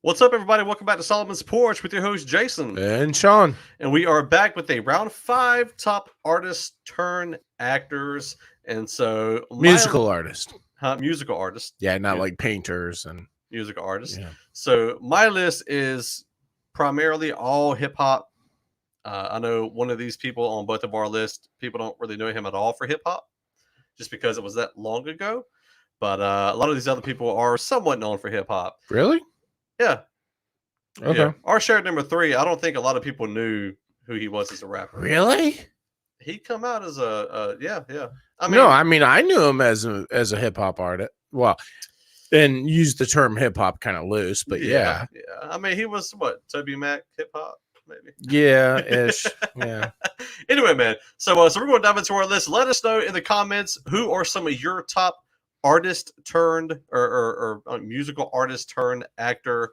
What's up, everybody? Welcome back to Solomon's Porch with your host, Jason. And Shawn. And we are back with a round 5 top artists turn actors. And so... Musical artist. Musical artists. Yeah, not like painters and... Musical artists. Yeah. So my list is primarily all hip-hop. I know one of these people on both of our lists, people don't really know him at all for hip-hop, just because it was that long ago. But a lot of these other people are somewhat known for hip-hop. Really? Yeah. Okay. Yeah. Our shared number 3, I don't think a lot of people knew who he was as a rapper. Really? He come out as yeah. I mean, I knew him as a hip hop artist. Well, and used the term hip hop kind of loose, but yeah. I mean, he was what, Toby Mac hip hop, maybe. Yeah, ish. Yeah. Anyway, man. So we're going to dive into our list. Let us know in the comments who are some of your top artist turned or musical artist turned actor.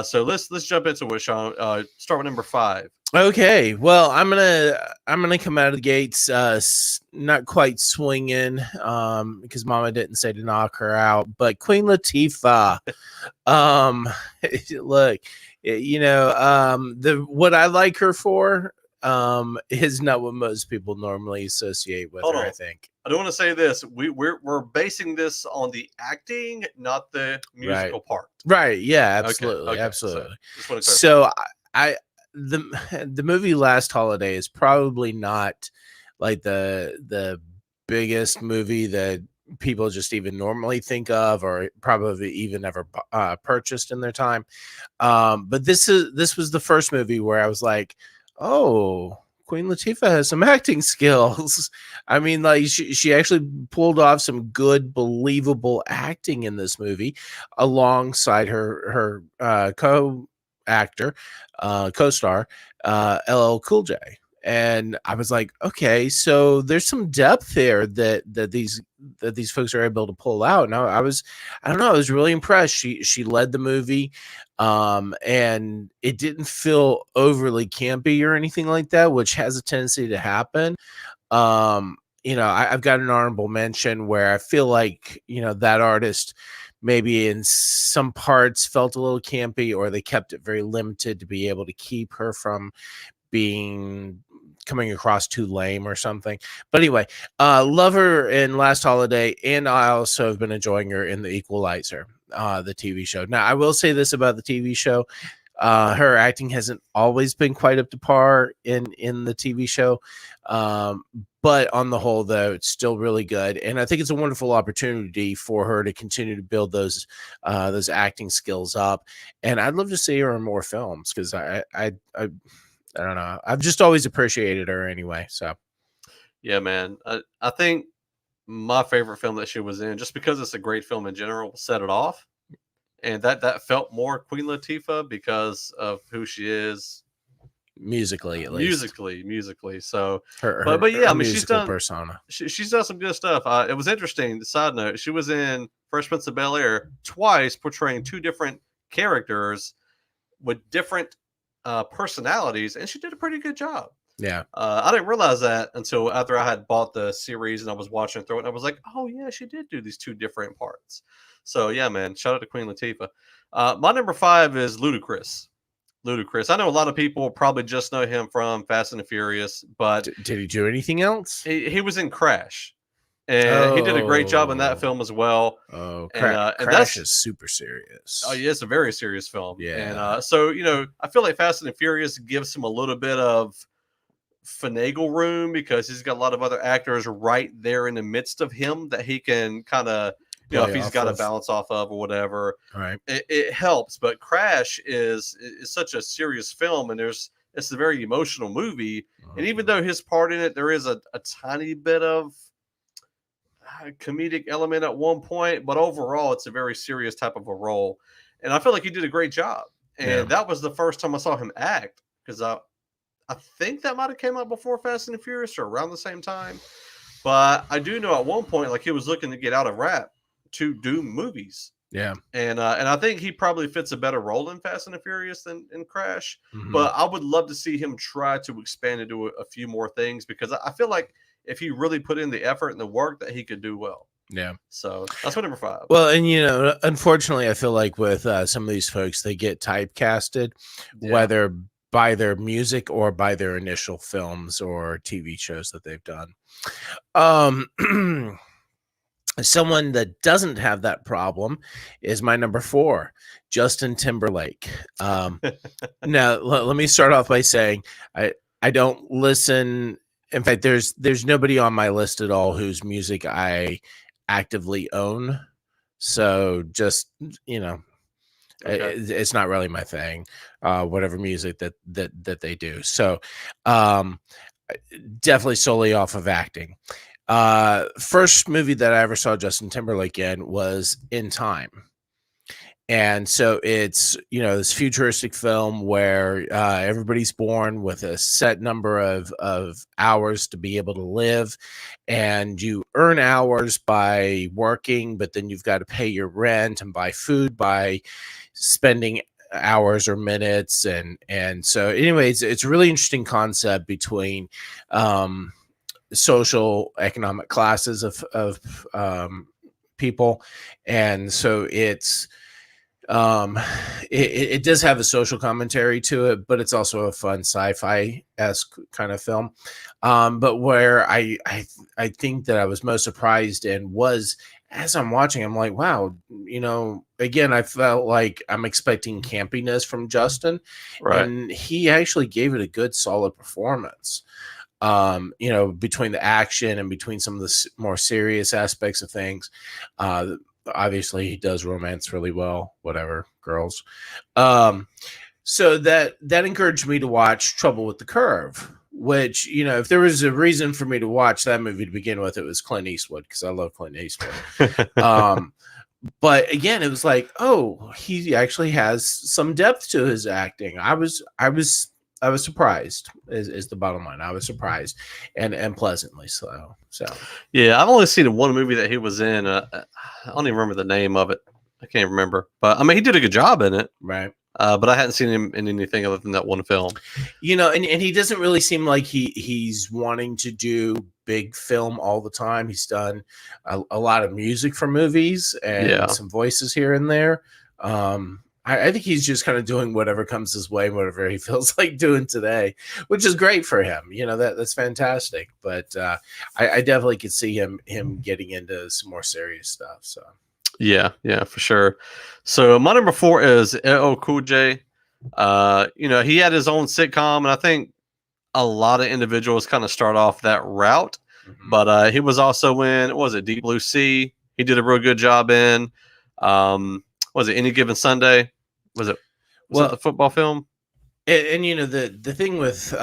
So let's jump into it, Shawn. Start with number 5. Okay, well, I'm gonna come out of the gates not quite swinging because Mama didn't say to knock her out, but Queen Latifah. Look, what I like her for is not what most people normally associate with her. I think. I do want to say this: we're basing this on the acting, not the musical part. Right? Yeah, absolutely, okay. Absolutely. So the movie Last Holiday is probably not like the biggest movie that people just even normally think of, or probably even ever purchased in their time. But this was the first movie where I was like, oh, Queen Latifah has some acting skills. I mean, like she actually pulled off some good, believable acting in this movie alongside her co-star, LL Cool J. And I was like, okay, so there's some depth there that these folks are able to pull out. And I was really impressed. She led the movie, and it didn't feel overly campy or anything like that, which has a tendency to happen. I've got an honorable mention where I feel like, that artist maybe in some parts felt a little campy, or they kept it very limited to be able to keep her from coming across too lame or something. But anyway, love her in Last Holiday, and I also have been enjoying her in The Equalizer, the TV show. Now, I will say this about the TV show. Her acting hasn't always been quite up to par in the TV show. But on the whole, though, it's still really good. And I think it's a wonderful opportunity for her to continue to build those acting skills up. And I'd love to see her in more films, because I don't know. I've just always appreciated her anyway. So, yeah, man. I think my favorite film that she was in, just because it's a great film in general, Set It Off. And that felt more Queen Latifah because of who she is. Musically, at least. Musically. So, but yeah, I mean, she's done persona. She's done some good stuff. It was interesting. The side note: she was in Fresh Prince of Bel-Air twice, portraying 2 different characters with different personalities, and she did a pretty good job. Yeah. I didn't realize that until after I had bought the series and I was watching through it, and I was like, oh yeah, she did do these 2 different parts. So yeah, man, shout out to Queen Latifah. My number 5 is Ludacris. I know a lot of people probably just know him from Fast and the Furious, but did he do anything else? He was in Crash. and he did a great job in that Oh, film as well. oh, And Crash that's is super oh serious. yeah, it's a very serious film. And Yeah, so I feel like Fast and the Furious gives him a little bit of finagle room because he's got a lot of other actors right there in the midst of him that he can kind of if play he's off got to of. bounce off of or whatever, All right. it helps. But Crash is such a serious film, and it's a very emotional movie. And even Mhm. though his part in it, there is a tiny bit of comedic element at one point, but overall, it's a very serious type of a role. And I feel like he did a great job. Yeah. And that was the first time I saw him act because I think that might have came out before Fast and the Furious or around the same time. But I do know at one point, like he was looking to get out of rap to do movies. Yeah. And I think he probably fits a better role in Fast and the Furious than in Crash. Hmm. But I would love to see him try to expand into a few more things because I feel like if he really put in the effort and the work, that he could do well. Yeah. So that's my number 5. Well, and unfortunately, I feel like with some of these folks, they get typecasted, Yeah. whether by their music or by their initial films or TV shows that they've done. Someone that doesn't have that problem is my number 4, Justin Timberlake. Now, let me start off by saying I don't listen. In fact, there's nobody on my list at all whose music I actively own. So just Okay. it's not really my thing. Whatever music that they do. So um, definitely solely off of acting. First movie that I ever saw Justin Timberlake in was In Time. And so it's, this futuristic film where everybody's born with a set number of hours to be able to live. And you earn hours by working, but then you've got to pay your rent and buy food by spending hours or minutes. And so anyways, it's a really interesting concept between social economic classes of people. And so it's it does have a social commentary to it, but it's also a fun sci-fi-esque kind of film. But where I think that I was most surprised and was, as I'm watching, I'm like, wow, again, I felt like I'm expecting campiness from Justin, Right. and he actually gave it a good solid performance. Between the action and between some of the more serious aspects of things. Obviously he does romance really well, whatever, girls. So that encouraged me to watch Trouble with the Curve, which, if there was a reason for me to watch that movie to begin with, it was Clint Eastwood, because I love Clint Eastwood. But again, it was like, oh, he actually has some depth to his acting. I was surprised is the bottom line. I was surprised and pleasantly so. Yeah, I've only seen one movie that he was in. I don't even remember the name of it. I can't remember. But I mean, he did a good job in it. Right. But I hadn't seen him in anything other than that one film. And he doesn't really seem like he's wanting to do big film all the time. He's done a lot of music for movies and some voices here and there. I think he's just kind of doing whatever comes his way, whatever he feels like doing today, which is great for him. That's fantastic. But I definitely could see him getting into some more serious stuff. So yeah, for sure. So my number 4 is LL Cool J. He had his own sitcom, and I think a lot of individuals kind of start off that route. Mm-hmm. But he was also in, what was it, Deep Blue Sea? He did a real good job in. Was it Any Given Sunday? Was it the football film? And the thing with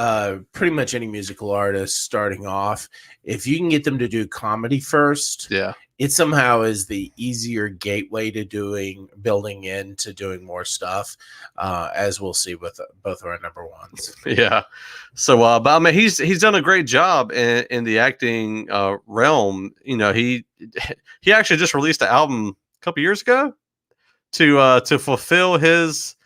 pretty much any musical artist starting off, if you can get them to do comedy first, it somehow is the easier gateway to building into doing more stuff, as we'll see with both of our number ones. Yeah. So, but I mean, he's done a great job in the acting realm. He actually just released an album a couple years ago to fulfill his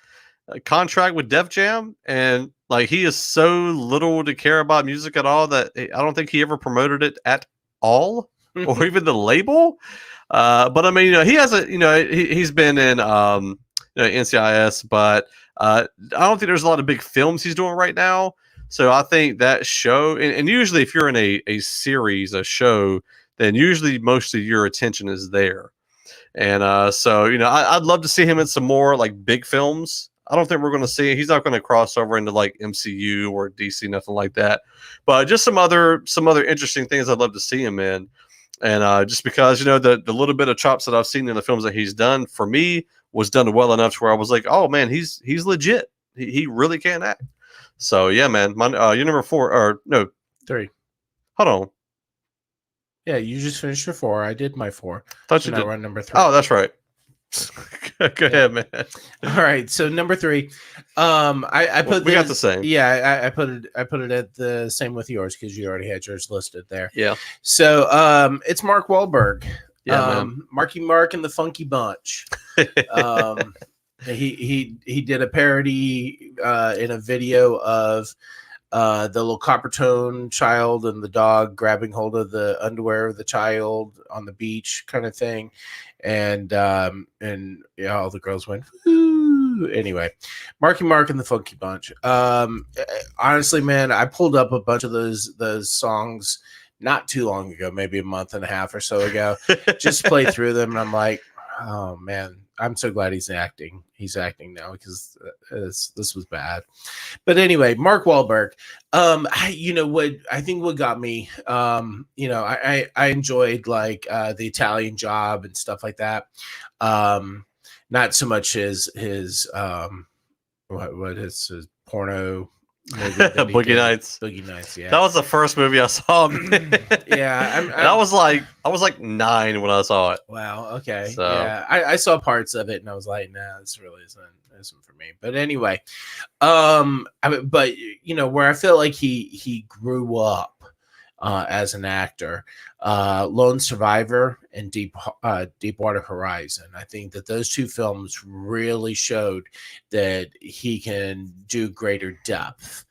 contract with Def Jam, and like he is so little to care about music at all that I don't think he ever promoted it at all, or even the label. But I mean, he has he's been in NCIS, but I don't think there's a lot of big films he's doing right now. So I think that show, and usually if you're in a series, a show, then usually most of your attention is there. And so, I'd love to see him in some more like big films. I don't think we're going to see. He's not going to cross over into like MCU or DC, nothing like that. But just some other interesting things I'd love to see him in. And just because the little bit of chops that I've seen in the films that he's done, for me, was done well enough to where I was like, oh man, he's legit. He really can act. So yeah, man, your number 4 or no 3. Hold on. Yeah, you just finished your 4. I did my 4. Thought So you now did. we're on number 3. Oh, that's right. Go ahead, man. All right, so number 3. I put we got the same. Yeah, I put it at the same with yours because you already had yours listed there. Yeah. So it's Mark Wahlberg. Yeah, man. Marky Mark and the Funky Bunch. He did a parody in a video of the little copper tone child and the dog grabbing hold of the underwear of the child on the beach, kind of thing. And yeah, all the girls went, ooh. Anyway, Marky Mark and the Funky Bunch. Honestly, man, I pulled up a bunch of those songs not too long ago, maybe a month and a half or so ago, just play through them. And I'm like, oh man, I'm so glad he's acting. He's acting now because this was bad. But anyway, Mark Wahlberg. What got me, I enjoyed like The Italian Job and stuff like that. Not so much his what is his porno Boogie Nights. Boogie Nights, yeah. That was the first movie I saw. Yeah, I was like 9 when I saw it. Wow. Okay. So. Yeah, I saw parts of it and I was like, nah, this really isn't for me. But anyway, but where I feel like he grew up as an actor, Lone Survivor and Deepwater Horizon. I think that those 2 films really showed that he can do greater depth.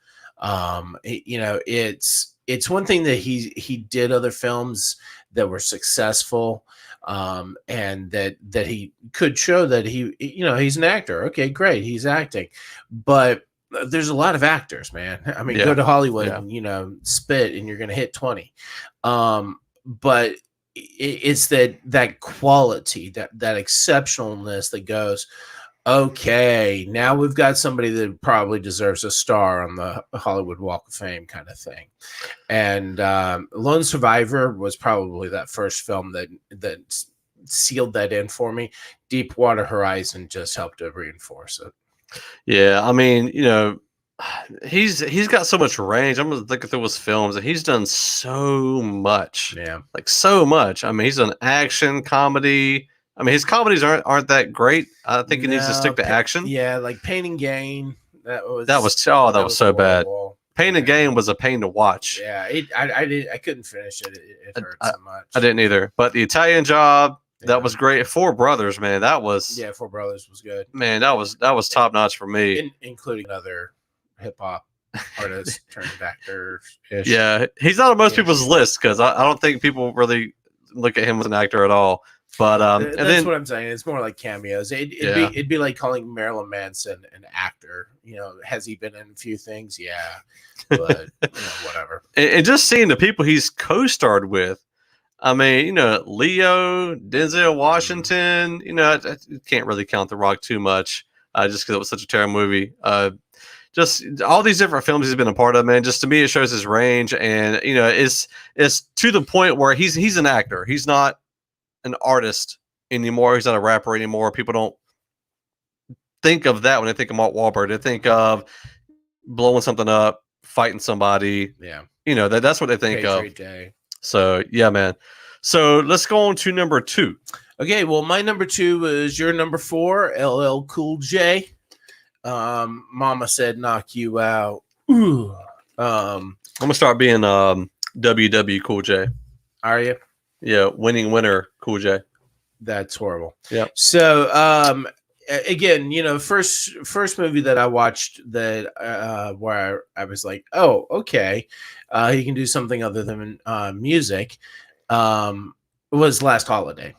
It's one thing that he did other films that were successful, and that he could show that he's an actor. Okay, great, he's acting, but there's a lot of actors, man. I mean, go to Hollywood and spit and you're gonna hit 20. But it's that quality, that exceptionalness that goes, okay, now we've got somebody that probably deserves a star on the Hollywood Walk of Fame, kind of thing. And Lone Survivor was probably that first film that sealed that in for me. Deepwater Horizon just helped to reinforce it. Yeah, I mean, he's got so much range. I'm looking through his films, and he's done so much. Yeah, like so much. I mean, he's done action, comedy. I mean, his comedies aren't that great. I think he needs to stick to action. Yeah, like Pain and Gain. That was so bad. Pain and Gain was a pain to watch. Yeah, I couldn't finish it. It hurt so much. I didn't either. But The Italian Job. That was great. Four Brothers, man. That was Four Brothers was good. Man, that was top notch for me. Including other hip hop artists turned actor. Yeah, he's not on most people's list because I don't think people really look at him as an actor at all. But that's what I'm saying. It's more like cameos. It'd be like calling Marilyn Manson an actor. Has he been in a few things? Yeah, but whatever. And just seeing the people he's co-starred with. I mean, Leo, Denzel Washington, I can't really count The Rock too much just because it was such a terrible movie. Just all these different films he's been a part of, man, just to me, it shows his range. And, it's to the point where he's an actor. He's not an artist anymore. He's not a rapper anymore. People don't think of that when they think of Mark Wahlberg. They think of blowing something up, fighting somebody. Yeah. That's what they think Patriot of. Day. So, yeah, man. So let's go on to number 2. Okay, well, my number 2 is your number 4, LL Cool J. Mama said, knock you out. Ooh. I'm going to start being WW Cool J. Are you? Yeah, winning winner Cool J. That's horrible. Yeah. So, again, first movie that I watched that where I was like, oh, okay, he can do something other than music. Was Last Holiday.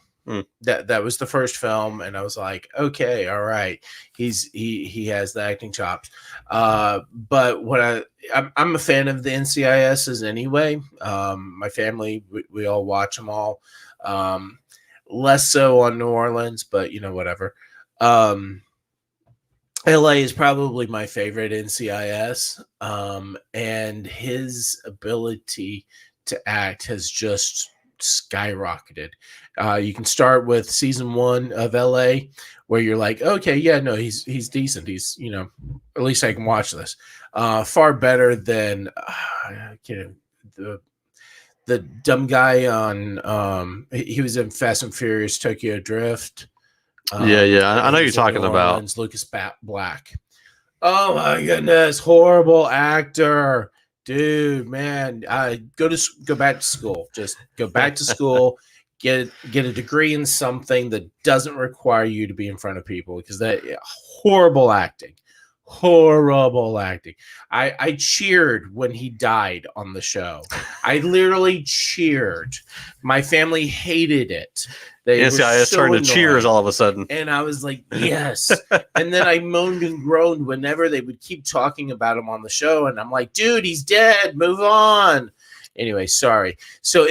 That was the first film, and I was like, okay, all right, he has the acting chops. But what I'm a fan of the NCISs anyway. My family, we all watch them all. Less so on New Orleans, but whatever. LA is probably my favorite NCIS, and his ability to act has just skyrocketed. You can start with season 1 of LA, where you're like, okay, yeah, no, he's decent. He's at least I can watch this. Far better than the dumb guy on. He was in Fast and Furious Tokyo Drift. Yeah. I know you're talking about Lucas Black. Oh my goodness, horrible actor, dude, man. Go back to school. Just go back to school. Get a degree in something that doesn't require you to be in front of people, because that horrible acting. I cheered when he died on the show. I literally cheered. My family hated it. They NCIS turned to cheers all of a sudden. And I was like, yes. And then I moaned and groaned whenever they would keep talking about him on the show. And I'm like, dude, he's dead. Move on. Anyway, sorry. So,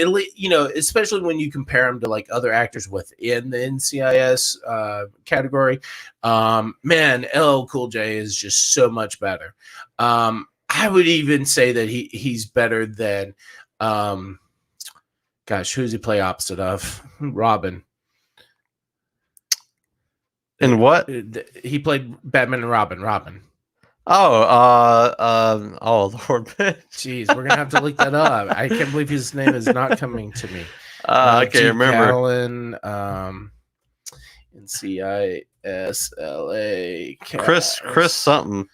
especially when you compare him to like other actors within the NCIS category, man, LL Cool J is just so much better. I would even say that he's better than, who's he play opposite of? Robin. And what? He played Batman and Robin. Oh, Lord. Jeez, we're gonna have to look that up. I can't believe his name is not coming to me. I can't remember. Callan, NCISLA. Chris something.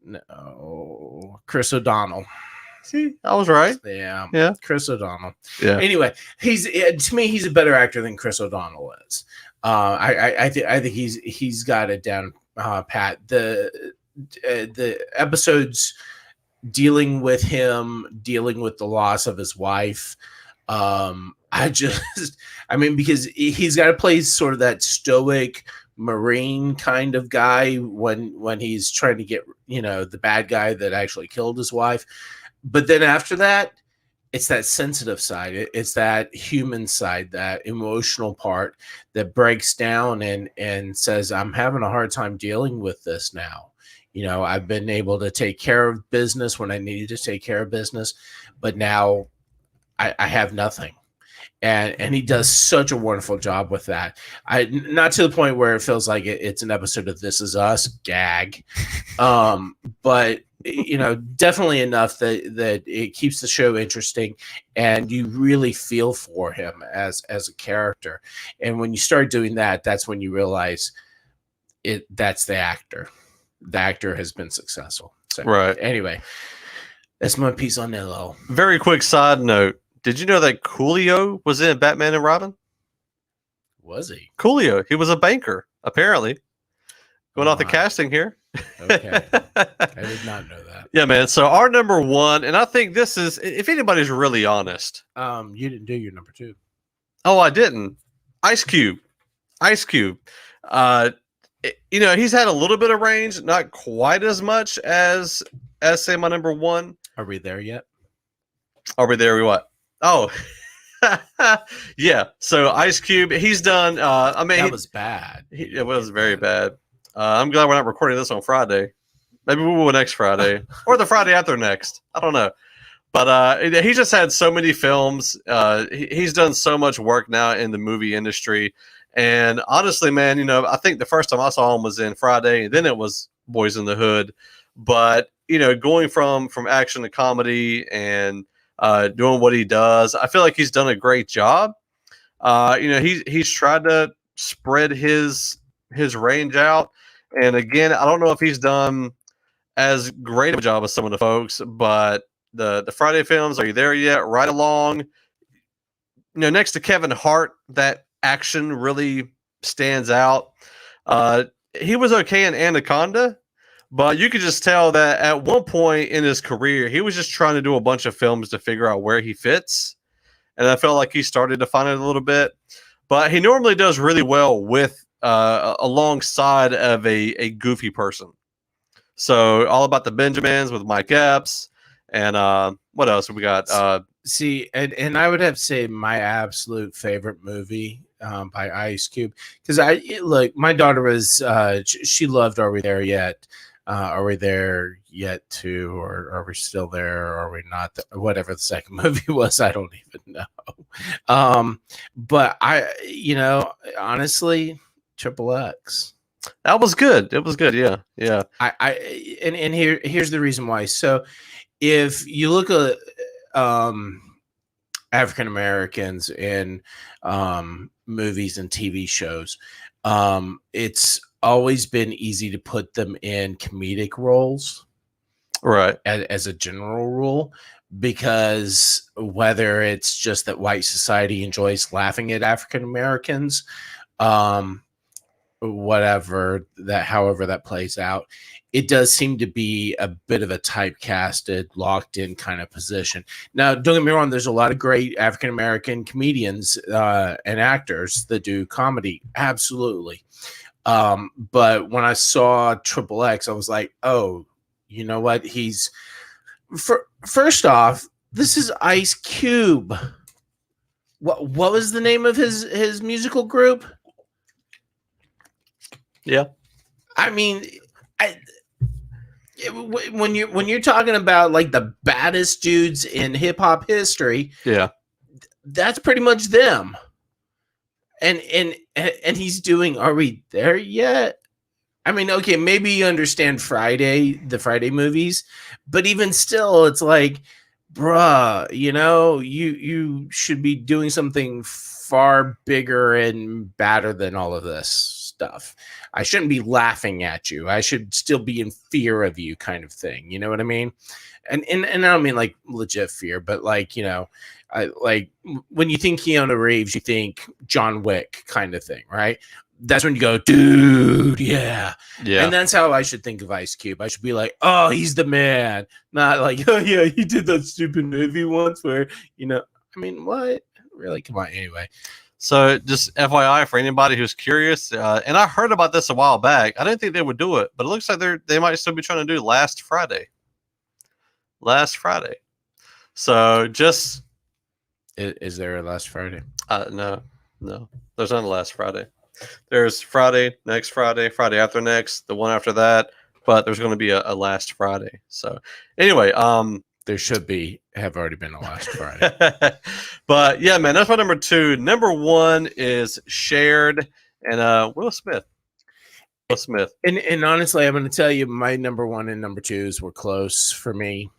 No, Chris O'Donnell. See, I was right. Yeah. Chris O'Donnell. Yeah. Anyway, to me, he's a better actor than Chris O'Donnell is. I think he's got it down pat. The episodes dealing with the loss of his wife. Because he's got to play sort of that stoic Marine kind of guy when he's trying to get, the bad guy that actually killed his wife. But then after that, it's that sensitive side. It's that human side, that emotional part that breaks down and says, I'm having a hard time dealing with this now. I've been able to take care of business when I needed to take care of business, but now I have nothing. And he does such a wonderful job with that. Not to the point where it feels like it's an episode of This Is Us gag. But definitely enough that it keeps the show interesting, and you really feel for him as a character. And when you start doing that, that's when you realize that's the actor. The actor has been successful. So, right. Anyway, that's my piece on LL. Very quick side note. Did you know that Coolio was in Batman and Robin? Was he? Coolio. He was a banker, apparently. Going off the casting here. Okay. I did not know that. Yeah, man. So our number 1, and I think this is, if anybody's really honest. You didn't do your number 2. Oh, I didn't. Ice Cube. He's had a little bit of range, not quite as much as say my number 1. Are we there yet? Are we there? What? Oh, yeah. So Ice Cube, he's done. That was bad. It was very bad. I'm glad we're not recording this on Friday. Maybe we will next Friday or the Friday after next. I don't know. But he just had so many films. He's done so much work now in the movie industry. And honestly, man, I think the first time I saw him was in Friday, and then it was Boys in the Hood. But going from action to comedy and doing what he does, I feel like he's done a great job. He's tried to spread his range out, and again, I don't know if he's done as great of a job as some of the folks, but the Friday films, Are You There Yet? Right Along. Next to Kevin Hart, that action really stands out. He was okay in Anaconda, but you could just tell that at one point in his career, he was just trying to do a bunch of films to figure out where he fits. And I felt like he started to find it a little bit. But he normally does really well with alongside of a goofy person. So All About the Benjamins with Mike Epps. And what else we got? See, and I would have to say my absolute favorite movie by Ice Cube, because look, my daughter was she loved Are We There Yet? Are We There Yet Too? Or Are We Still There? Or Are We Not? Whatever the second movie was, I don't even know. But honestly, Triple X. That was good. It was good. Yeah, yeah. And here's the reason why. So if you look at African Americans in movies and TV shows, it's always been easy to put them in comedic roles, right? As a general rule, because whether it's just that white society enjoys laughing at African Americans, however that plays out, it does seem to be a bit of a typecasted, locked in kind of position. Now, don't get me wrong, there's a lot of great African American comedians and actors that do comedy, absolutely. But when I saw Triple X, I was like, oh, you know what? First off, this is Ice Cube. What was the name of his musical group? Yeah. I mean, when you're talking about like the baddest dudes in hip hop history, yeah, that's pretty much them. And he's doing Are We There Yet? I mean, okay, maybe you understand the Friday movies, but even still, it's like, bruh, you should be doing something far bigger and badder than all of this stuff. I shouldn't be laughing at you. I should still be in fear of you, kind of thing. You know what I mean? And I don't mean like legit fear, but like, like when you think Keanu Reeves, you think John Wick kind of thing, right? That's when you go, dude, yeah. And that's how I should think of Ice Cube. I should be like, oh, he's the man. Not like, oh, yeah, he did that stupid movie once where, I mean, what? Really? Come on, anyway. So just FYI for anybody who's curious, and I heard about this a while back. I didn't think they would do it, but it looks like they might still be trying to do Last Friday. So just... Is there a Last Friday? No. There's not a Last Friday. There's Friday, next Friday, Friday after next, the one after that, but there's going to be a Last Friday. So anyway, there should have already been a Last Friday. But yeah, man, that's my number 2. Number 1 is Shared and Will Smith. And honestly, I'm going to tell you, my number 1 and number 2s were close for me.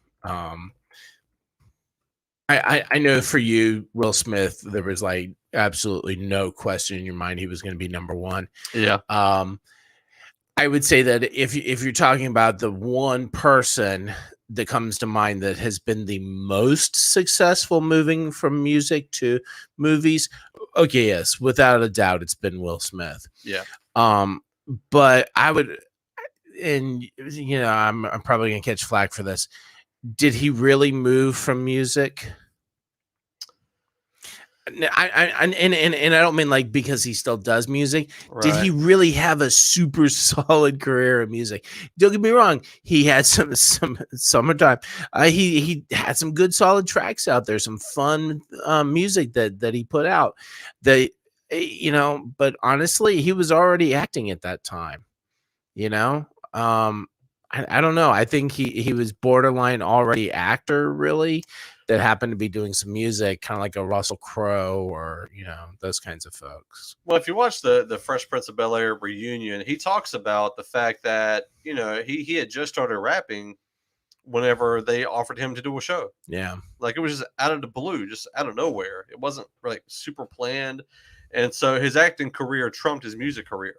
I know for you, Will Smith, there was like absolutely no question in your mind he was going to be number 1. Yeah. I would say that if you're talking about the one person that comes to mind that has been the most successful moving from music to movies, okay, yes, without a doubt, it's been Will Smith. Yeah. But I would, and I'm probably gonna catch flack for this. Did he really move from music? And I don't mean like because he still does music. Right. Did he really have a super solid career in music? Don't get me wrong. He had some Summertime. He had some good solid tracks out there. Some fun music that he put out. But honestly, he was already acting at that time. I don't know. I think he was borderline already actor, really, that happened to be doing some music, kind of like a Russell Crowe or, those kinds of folks. Well, if you watch the Fresh Prince of Bel-Air reunion, he talks about the fact that, he had just started rapping whenever they offered him to do a show. Yeah. Like it was just out of the blue, just out of nowhere. It wasn't like super planned. And so his acting career trumped his music career.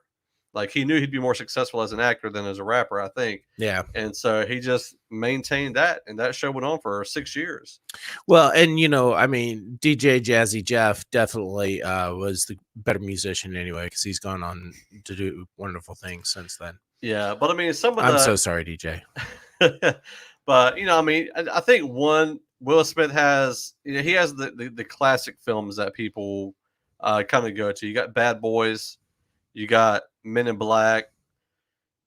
Like he knew he'd be more successful as an actor than as a rapper, I think. Yeah. And so he just maintained that, and that show went on for 6 years. Well, and I mean, DJ Jazzy Jeff definitely was the better musician anyway, because he's gone on to do wonderful things since then. Yeah, but I mean, I'm so sorry, DJ. But I mean, I think Will Smith has, he has the classic films that people kind of go to. You got Bad Boys. You got Men in Black,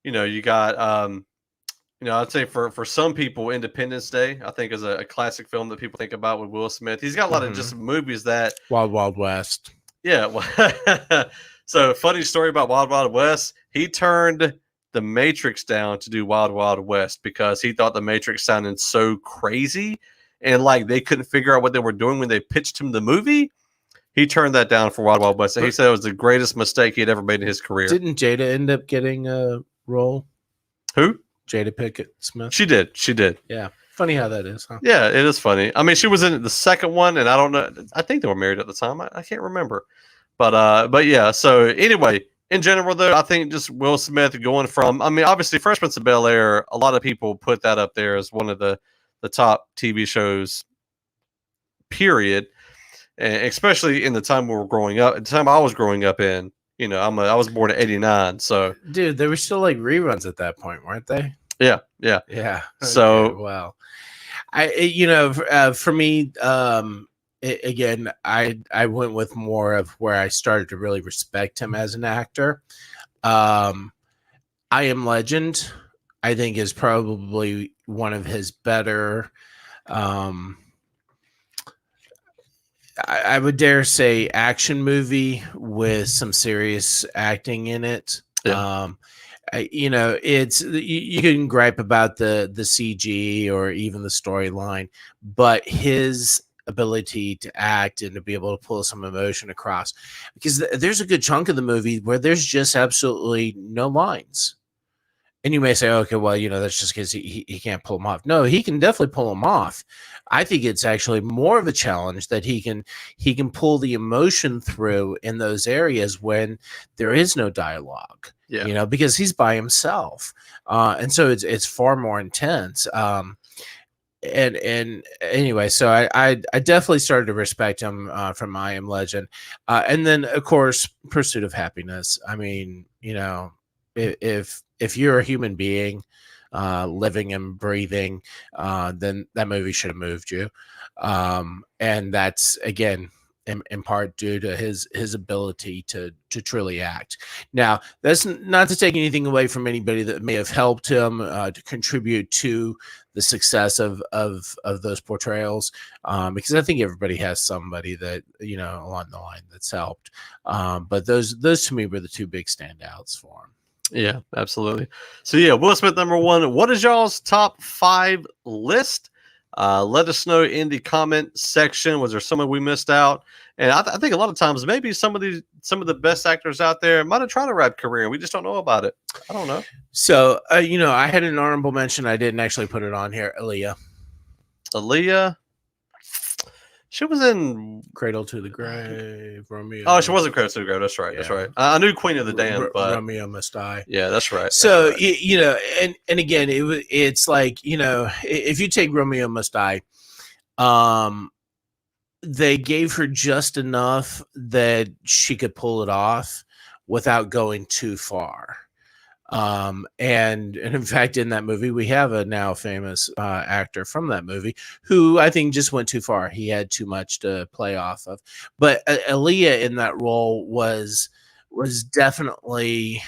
you got I'd say for some people, Independence Day, I think, is a classic film that people think about with Will Smith. He's got a lot of just movies that, Wild Wild West. yeah. So, funny story about Wild Wild West. He turned The Matrix down to do Wild Wild West because he thought The Matrix sounded so crazy, and like they couldn't figure out what they were doing when they pitched him the movie. He turned that down for Wild Wild West. And he said it was the greatest mistake he'd ever made in his career. Didn't Jada end up getting a role? Who? Jada Pinkett Smith. She did. She did. Yeah. Funny how that is, huh? Yeah, it is funny. I mean, she was in the second one, and I don't know. I think they were married at the time. I can't remember. But yeah. So anyway, in general, though, I think just Will Smith going from. I mean, obviously, Fresh Prince of Bel-Air. A lot of people put that up there as one of the top TV shows. Period. And especially in the time we were growing up, at the time I was growing up in. I was born in '89, so dude, they were still like reruns at that point, weren't they? Yeah. So okay, well, for me, again, I went with more of where I started to really respect him as an actor. I Am Legend, I think, is probably one of his better. I would dare say action movie with some serious acting in it. Yeah. It's you can gripe about the CG or even the storyline, but his ability to act and to be able to pull some emotion across, because there's a good chunk of the movie where there's just absolutely no lines. And you may say, okay, well, that's just because he can't pull them off. No, he can definitely pull them off. I think it's actually more of a challenge that he can pull the emotion through in those areas when there is no dialogue. Yeah. Because he's by himself, and so it's far more intense. And anyway, so I definitely started to respect him from I Am Legend, and then of course Pursuit of Happiness. I mean, if you're a human being living and breathing, then that movie should have moved you. And that's, again, in part due to his ability to truly act. Now, that's not to take anything away from anybody that may have helped him to contribute to the success of those portrayals, because I think everybody has somebody that, along the line that's helped. But those to me were the two big standouts for him. Yeah, absolutely. So yeah, Will Smith #1. What is y'all's top 5 list? Let us know in the comment section. Was there someone we missed out? And I think a lot of times maybe some of the best actors out there might have tried a rap career. We just don't know about it. I don't know. So I had an honorable mention. I didn't actually put it on here. Aaliyah. She was in Cradle to the Grave, Romeo. Oh, she wasn't Cradle to the Grave. That's right. Yeah. That's right. I knew Queen of the Damned, but Romeo Must Die. Yeah, that's right. So that's right. And again, it's like if you take Romeo Must Die, they gave her just enough that she could pull it off without going too far. And in fact, in that movie, we have a now famous actor from that movie who I think just went too far. He had too much to play off of. But Aaliyah in that role was definitely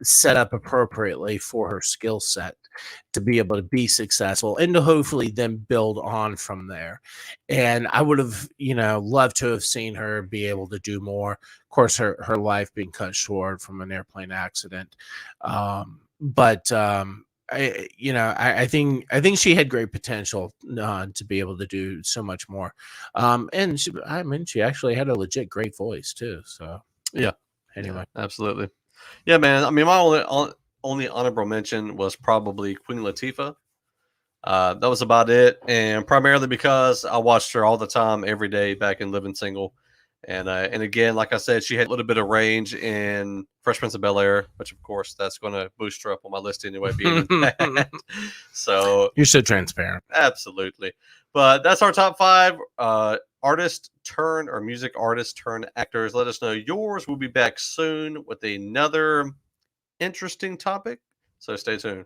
set up appropriately for her skill set to be able to be successful and to hopefully then build on from there. And I would have, loved to have seen her be able to do more. Of course, her life being cut short from an airplane accident. But I think she had great potential to be able to do so much more. And she actually had a legit great voice too. So yeah. Anyway, yeah, absolutely. Yeah, man. I mean, my only honorable mention was probably Queen Latifah. That was about it, and primarily because I watched her all the time, every day back in Living Single, and again, like I said, she had a little bit of range in Fresh Prince of Bel-Air, which of course that's going to boost her up on my list anyway. Being that. So you're so transparent, absolutely. But that's our top 5 music artists turn actors. Let us know yours. We'll be back soon with another interesting topic, so stay tuned.